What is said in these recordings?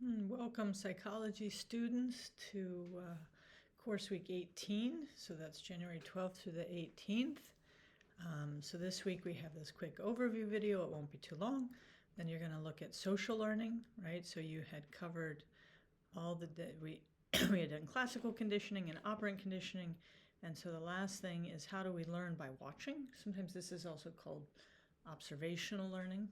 Welcome, psychology students, to course week 18. So that's January 12th through the 18th. So this week we have this quick overview video. It won't be too long. Then you're going to look at social learning, right? So you had covered all we had done classical conditioning and operant conditioning. And so the last thing is, how do we learn? By watching. Sometimes this is also called observational learning.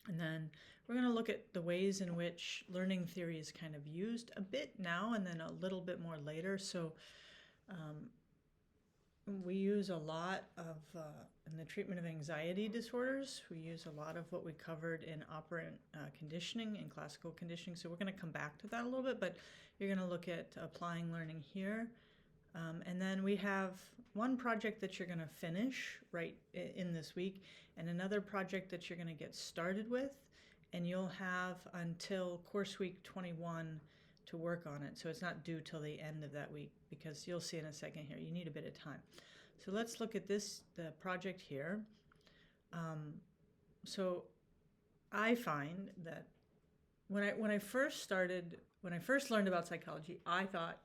And then we're going to look at the ways in which learning theory is kind of used a bit now and then a little bit more later. So we use a lot of, in the treatment of anxiety disorders, we use a lot of what we covered in operant conditioning and classical conditioning. So we're going to come back to that a little bit, but you're going to look at applying learning here. And then we have one project that you're going to finish right in this week, and another project that you're going to get started with, and you'll have until course week 21 to work on it. So it's not due till the end of that week, because you'll see in a second here, you need a bit of time. So let's look at the project here. So I find that when I first learned about psychology, I thought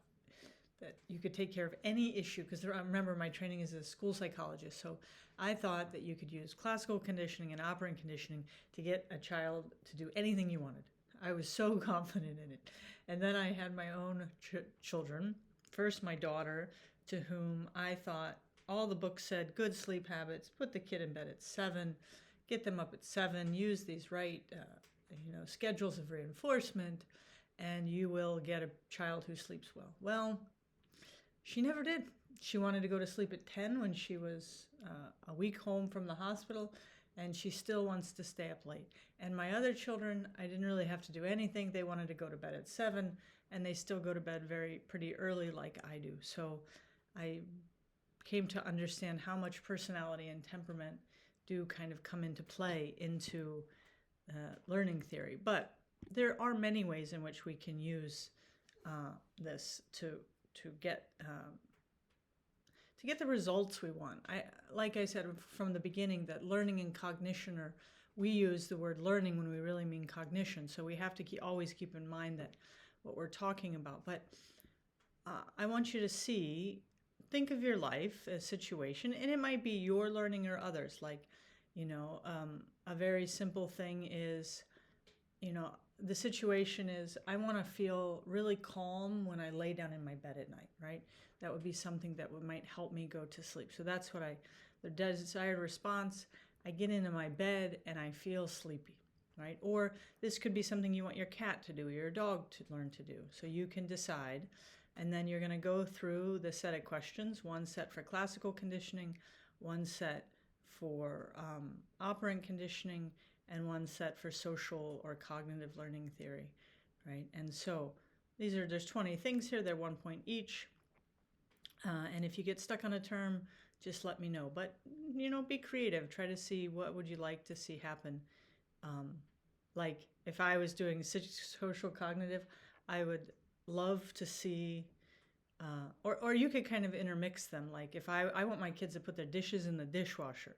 that you could take care of any issue, because I remember my training as a school psychologist. So I thought that you could use classical conditioning and operant conditioning to get a child to do anything you wanted. I was so confident in it. And then I had my own children. First, my daughter, to whom I thought all the books said good sleep habits, put the kid in bed at 7, get them up at 7, use these right schedules of reinforcement, and you will get a child who sleeps well. Well, she never did. She wanted to go to sleep at 10 when she was a week home from the hospital, and she still wants to stay up late. And my other children, I didn't really have to do anything. They wanted to go to bed at 7, and they still go to bed pretty early like I do. So I came to understand how much personality and temperament do kind of come into play into learning theory. But there are many ways in which we can use this to get the results we want. Like I said from the beginning, that learning and cognition we use the word learning when we really mean cognition. So we have to always keep in mind that what we're talking about. But I want you to think of your life, a situation, and it might be your learning or others. Like, a very simple thing is, the situation is, I want to feel really calm when I lay down in my bed at night, right? That would be something that might help me go to sleep. So that's the desired response. I get into my bed and I feel sleepy, right? Or this could be something you want your cat to do, or your dog to learn to do. So you can decide, and then you're going to go through the set of questions, one set for classical conditioning, one set for operant conditioning, and one set for social or cognitive learning theory, right? And so there's 20 things here. They're 1 point each. And if you get stuck on a term, just let me know. But, be creative. Try to see what would you like to see happen. Like if I was doing social cognitive, I would love to see, or you could kind of intermix them. Like if I want my kids to put their dishes in the dishwasher.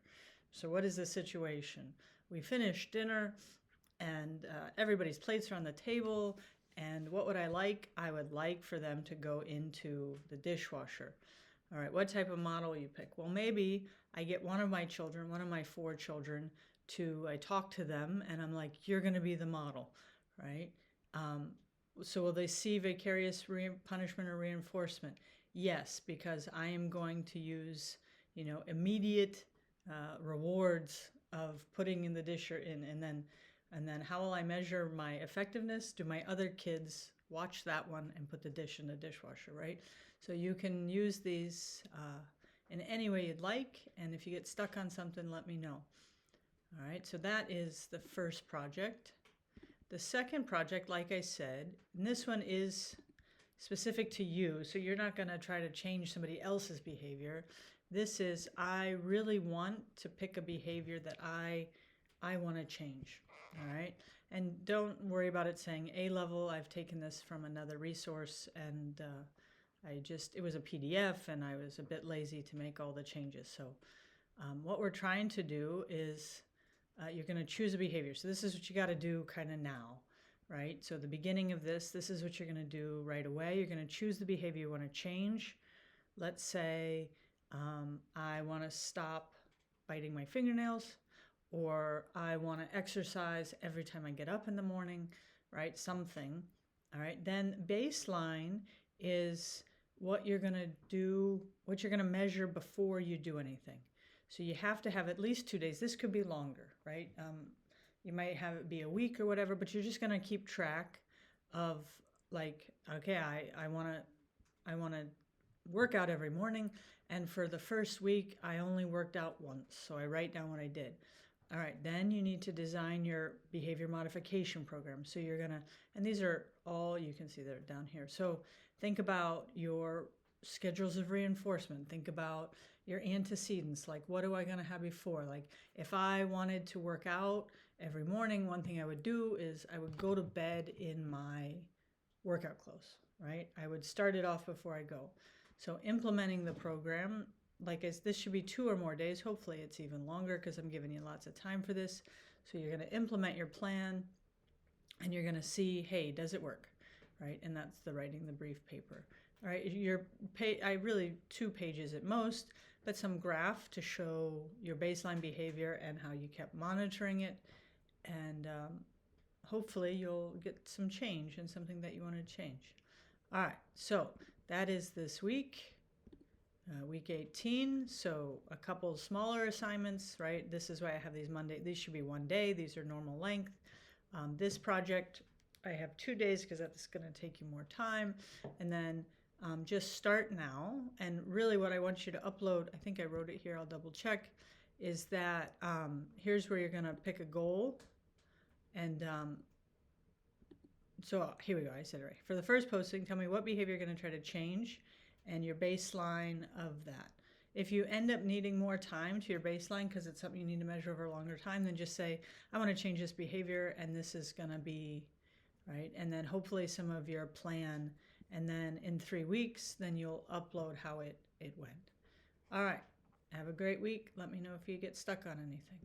So what is the situation? We finished dinner and everybody's plates are on the table. And what would I like? I would like for them to go into the dishwasher. All right, what type of model you pick? Well, maybe I get one of my 4 children, I talk to them and I'm like, you're going to be the model, right? So will they see vicarious punishment or reinforcement? Yes, because I am going to use, immediate rewards of putting in the dish in, and then how will I measure my effectiveness? Do my other kids watch that one and put the dish in the dishwasher, right? So you can use these in any way you'd like, and if you get stuck on something, let me know. All right, so that is the first project. The second project, like I said, and this one is specific to you, so you're not going to try to change somebody else's behavior. This is, I really want to pick a behavior that I want to change, all right? And don't worry about it saying A level. I've taken this from another resource, and it was a PDF, and I was a bit lazy to make all the changes. So what we're trying to do is, you're going to choose a behavior. So this is what you got to do kind of now, right? So the beginning of this is what you're going to do right away. You're going to choose the behavior you want to change. Let's say I want to stop biting my fingernails, or I want to exercise every time I get up in the morning, right? Something. All right. Then baseline is what you're going to do, what you're going to measure before you do anything. So you have to have at least 2 days. This could be longer, right? You might have it be a week or whatever, but you're just going to keep track of, like, okay, I want to work out every morning, and for the first week I only worked out once, so I write down what I did. All right, then you need to design your behavior modification program. So you're gonna, and these are all, you can see they're down here. So think about your schedules of reinforcement. Think about your antecedents, like what am I gonna have before? Like if I wanted to work out every morning, one thing I would do is I would go to bed in my workout clothes, right? I would start it off before I go. So implementing the program, this should be 2 or more days. Hopefully it's even longer because I'm giving you lots of time for this. So you're going to implement your plan and you're going to see, hey, does it work, right? And that's the writing the brief paper. All right, I really 2 pages at most, but some graph to show your baseline behavior and how you kept monitoring it. And hopefully you'll get some change and something that you want to change. All right, so that is this week. Week 18, so a couple smaller assignments, right? This is why I have these Monday. These should be 1 day. These are normal length. This project, I have 2 days because that's going to take you more time. And then just start now. And really what I want you to upload, I think I wrote it here, I'll double check, is that here's where you're going to pick a goal. And so here we go, I said it right. For the first posting, tell me what behavior you're going to try to change and your baseline of that. If you end up needing more time to your baseline because it's something you need to measure over a longer time, then just say, I want to change this behavior and this is going to be, right? And then hopefully some of your plan. And then in 3 weeks, then you'll upload how it went. All right. Have a great week. Let me know if you get stuck on anything.